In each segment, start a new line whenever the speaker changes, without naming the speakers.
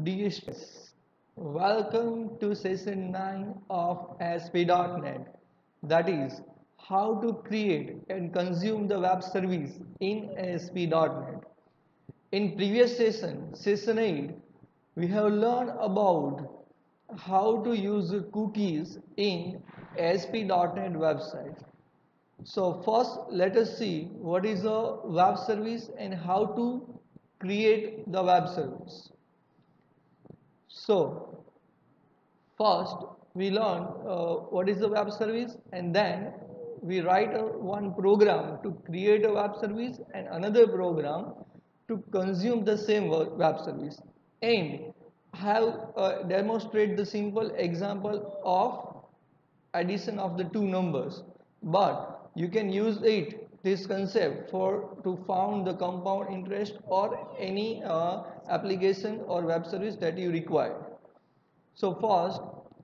Dear students, welcome to session 9 of ASP.NET, that is, how to create and consume the web service in ASP.NET. In previous session 8, we have learned about how to use cookies in ASP.NET website. So first let us see what is a web service and how to create the web service. So first we learn what is the web service, and then we write one program to create a web service and another program to consume the same web service, and have demonstrate the simple example of addition of the two numbers. But you can use this concept for to found the compound interest or any application or web service that you require. So first,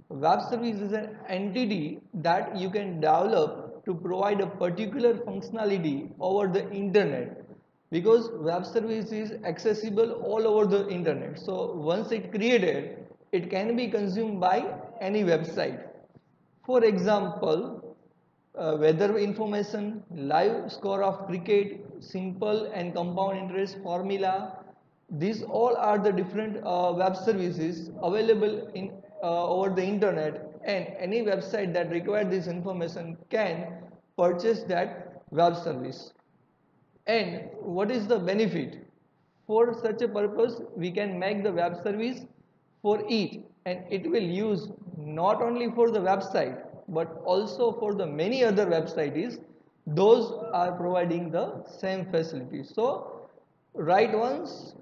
web service is an entity that you can develop to provide a particular functionality over the internet, because web service is accessible all over the internet. So once it created, it can be consumed by any website. For example, weather information, live score of cricket, simple and compound interest formula. These all are the different web services available in over the internet, and any website that requires this information can purchase that web service. And what is the benefit? For such a purpose, we can make the web service for each, and it will use not only for the website but also for the many other websites. Those are providing the same facility. So write once,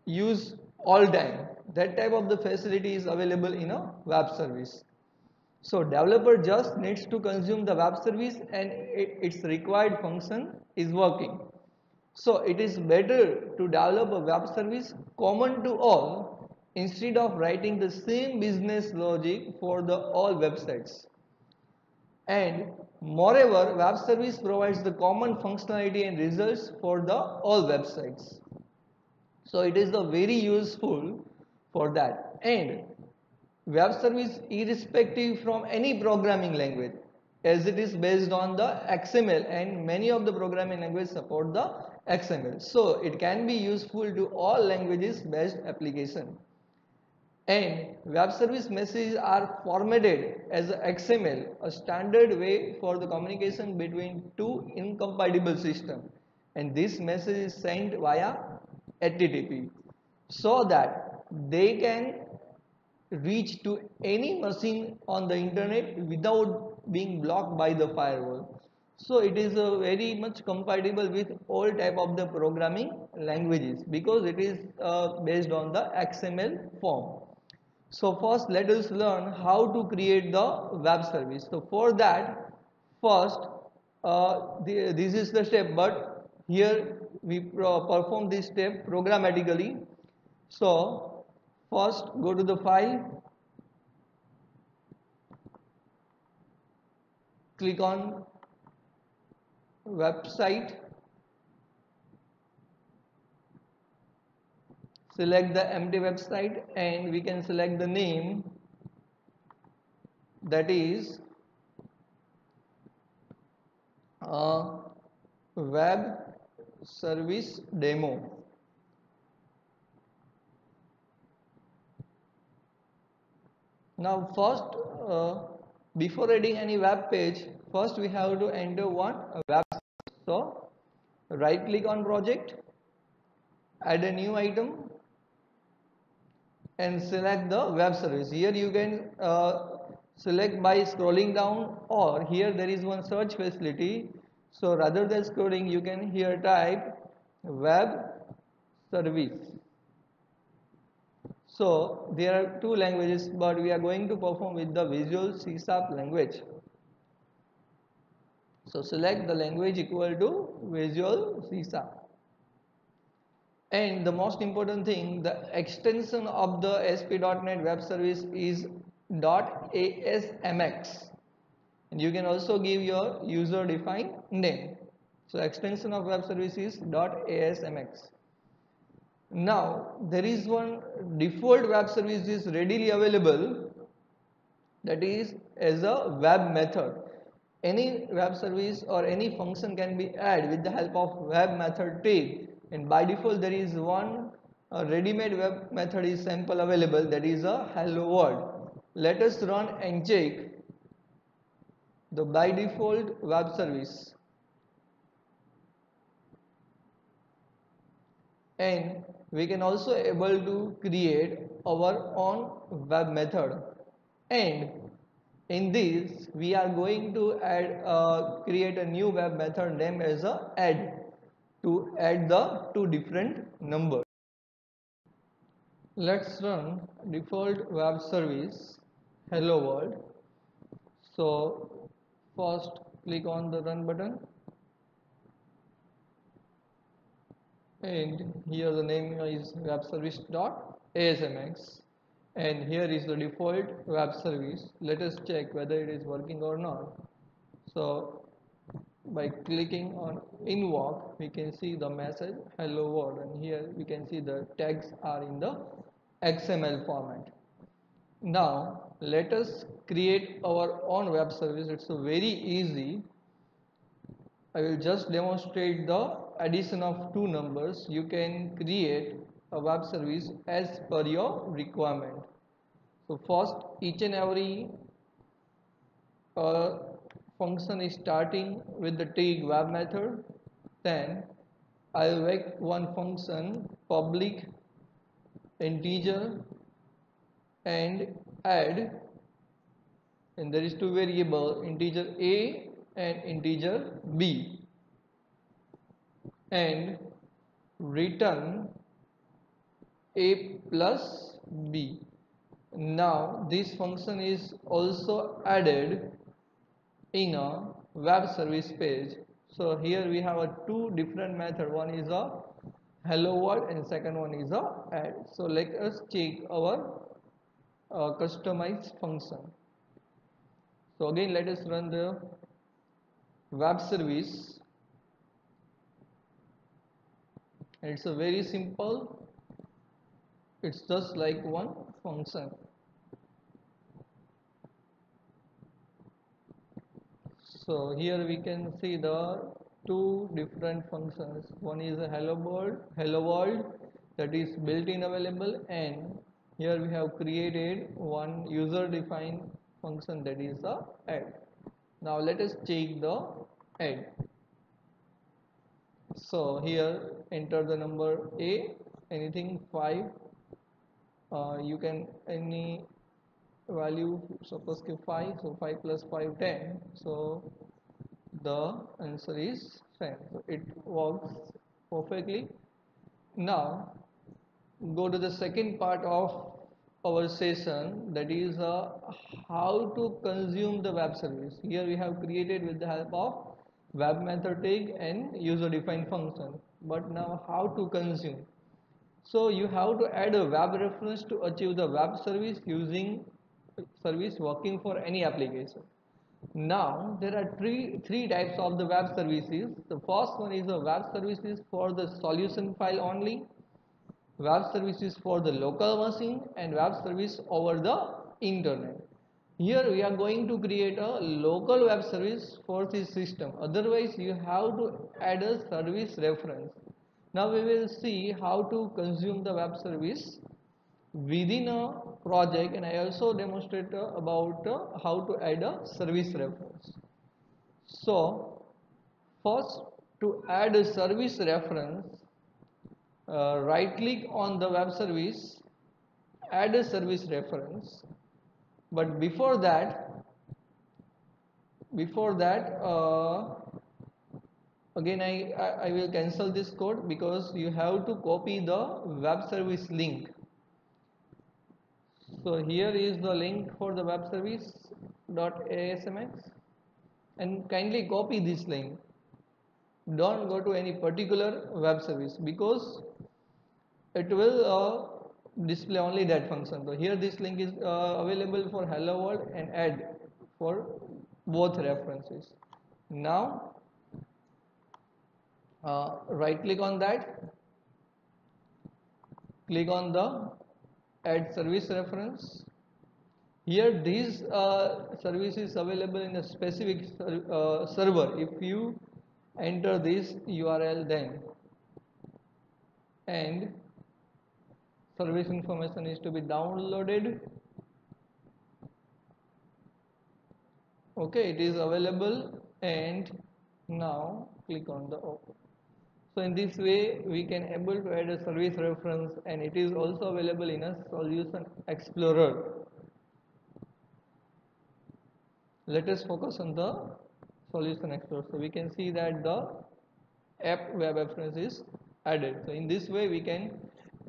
use all time. That type of the facility is available in a web service. So developer just needs to consume the web service and its required function is working. So it is better to develop a web service common to all instead of writing the same business logic for the all websites. And moreover, web service provides the common functionality and results for the all websites. So it is the very useful for that. And web service irrespective from any programming language, as it is based on the XML, and many of the programming languages support the XML. So it can be useful to all languages based application. And web service messages are formatted as XML, a standard way for the communication between two incompatible systems. And this message is sent via HTTP, so that they can reach to any machine on the internet without being blocked by the firewall. So it is very much compatible with all type of the programming languages, because it is based on the XML form. So first let us learn how to create the web service. So for that, first this is the step, but here we perform this step programmatically. So first go to the file, click on website, select the empty website, and we can select the name, that is web service demo. Now first, before adding any web page, first we have to enter one web service. So right click on project, add a new item, and select the web service. Here you can select by scrolling down, or here there is one search facility. So rather than scrolling, you can here type web service. So there are two languages, but we are going to perform with the Visual C# language. So select the language equal to Visual C#. And the most important thing, the extension of the ASP.NET web service is .asmx, and you can also give your user defined name. So extension of web service is .asmx. Now there is one default web service is readily available, that is as a web method. Any web service or any function can be added with the help of web method tag, and by default there is one ready-made web method is sample available, that is a hello world. Let us run and check the by default web service, and we can also able to create our own web method. And in this we are going to create a new web method named as a add, to add the two different numbers. Let's run default web service hello world. So first click on the run button, and here the name is web service.asmx, and here is the default web service. Let us check whether it is working or not. So by clicking on invoke we can see the message hello world, and here we can see the tags are in the XML format. Now let us create our own web service. It's very easy. I will just demonstrate the addition of two numbers. You can create a web service as per your requirement. So first, each and every function is starting with the tag web method. Then I will make one function public integer and add, and there is two variable integer a and integer b, and return a plus b. Now this function is also added in a web service page. So here we have a two different method, one is a hello world and second one is a add. So let us check our customized function. So again let us run the web service, and it's a very simple, it's just like one function. So here we can see the two different functions. One is a hello world that is built-in available, and here we have created one user-defined function that is a add. Now let us check the add. So here enter the number a, anything 5. You can any value, suppose give 5, so 5 plus 5 10, so the answer is 10. So it works perfectly. Now go to the second part of our session, that is how to consume the web service. Here we have created with the help of web method tag and user defined function, but now how to consume. So you have to add a web reference to achieve the web service using service working for any application. Now there are three types of the web services. The first one is a web services for the solution file only, web services for the local machine, and web service over the internet. Here we are going to create a local web service for this system. Otherwise you have to add a service reference. Now we will see how to consume the web service within a project, and I also demonstrate about how to add a service reference. So first, to add a service reference, right click on the web service, add a service reference. But before that again I will cancel this code, because you have to copy the web service link. So here is the link for the web service.asmx, and kindly copy this link. Don't go to any particular web service, because it will display only that function. So here this link is available for hello world and add for both references. Now right click on that, click on the add service reference. Here this service is available in a specific server. If you enter this URL, then and service information is to be downloaded. Okay, it is available, and now click on the open. So in this way we can able to add a service reference, and it is also available in a solution explorer. Let us focus on the solution explorer. So we can see that the app web reference is added. So in this way we can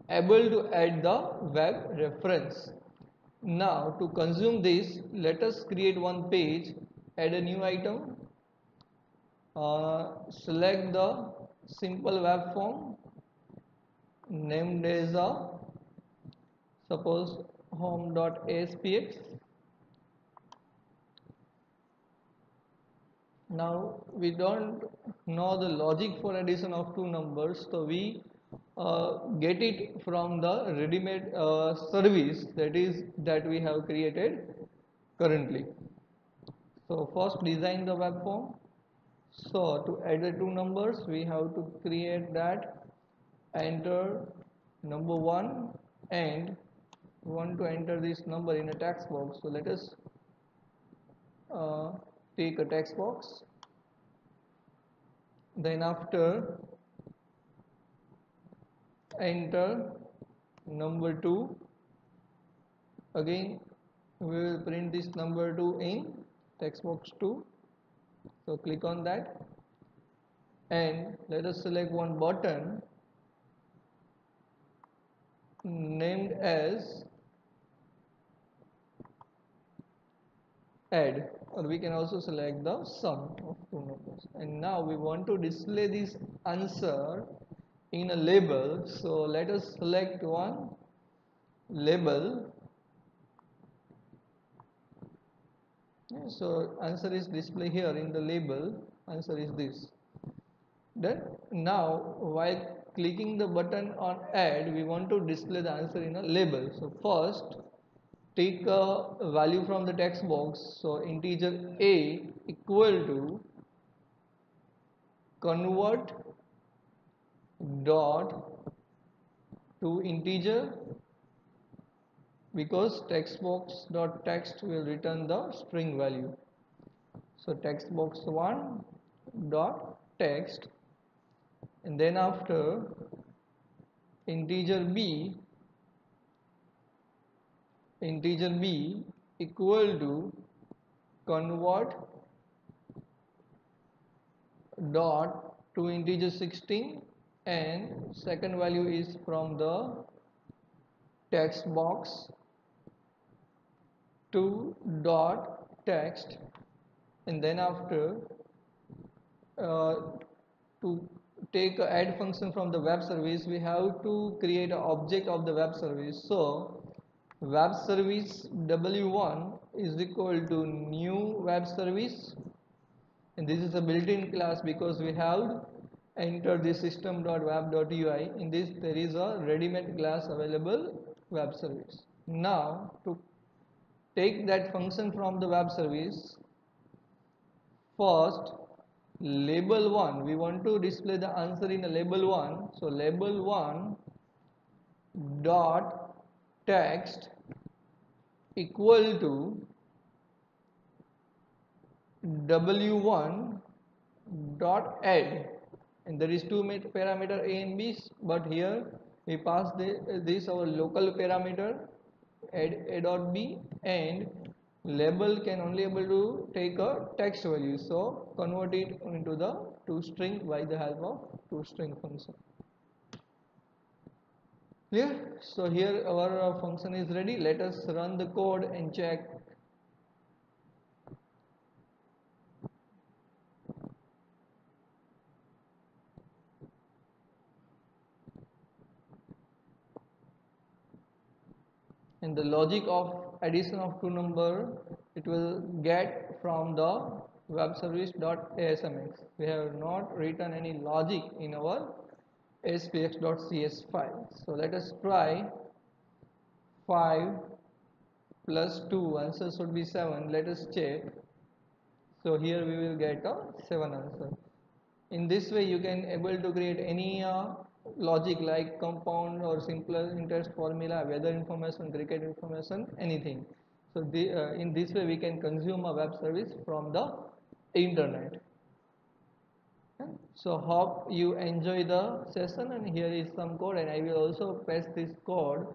able to add the web reference. Now to consume this, let us create one page, add a new item, select the simple web form named as a suppose home.aspx. Now we don't know the logic for addition of two numbers, so we get it from the ready-made service that we have created currently. So first design the web form. So to add the two numbers, we have to create that, enter number 1, and we want to enter this number in a text box. So let us take a text box. Then after enter number 2, again we will print this number 2 in text box 2. So click on that, and let us select one button named as add, or we can also select the sum of two numbers. And now we want to display this answer in a label. So let us select one label. So answer is displayed here in the label. Answer is this. Then now while clicking the button on add, we want to display the answer in a label. So first take a value from the text box. So integer a equal to convert dot to integer, because text box dot text will return the string value. So text box 1 dot text, and then after integer b equal to convert dot to integer 16, and second value is from the text box 2 dot text, and then after to take a add function from the web service, we have to create an object of the web service. So web service w1 is equal to new web service, and this is a built-in class because we have entered the system.web.ui. In this there is a ready-made class available, web service. Now to take that function from the web service, first label 1, we want to display the answer in a label 1. So label 1 dot text equal to w1 dot add, and there is two parameter a and b, but here we pass this our local parameter add a dot b, and label can only able to take a text value, so convert it into the toString by the help of toString function. Clear? So here our function is ready. Let us run the code and check. And the logic of addition of two number, it will get from the web service.asmx. We have not written any logic in our aspx.cs file. So let us try 5 plus 2, answer should be 7. Let us check. So here we will get a 7 answer. In this way you can able to create any logic like compound or simpler interest formula, weather information, cricket information, anything. So in this way we can consume a web service from the internet. So hope you enjoy the session, and here is some code, and I will also paste this code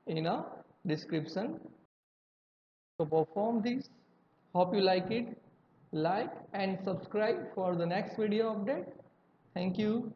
in a description. So perform this. Hope you like it. Like and subscribe for the next video update. Thank you.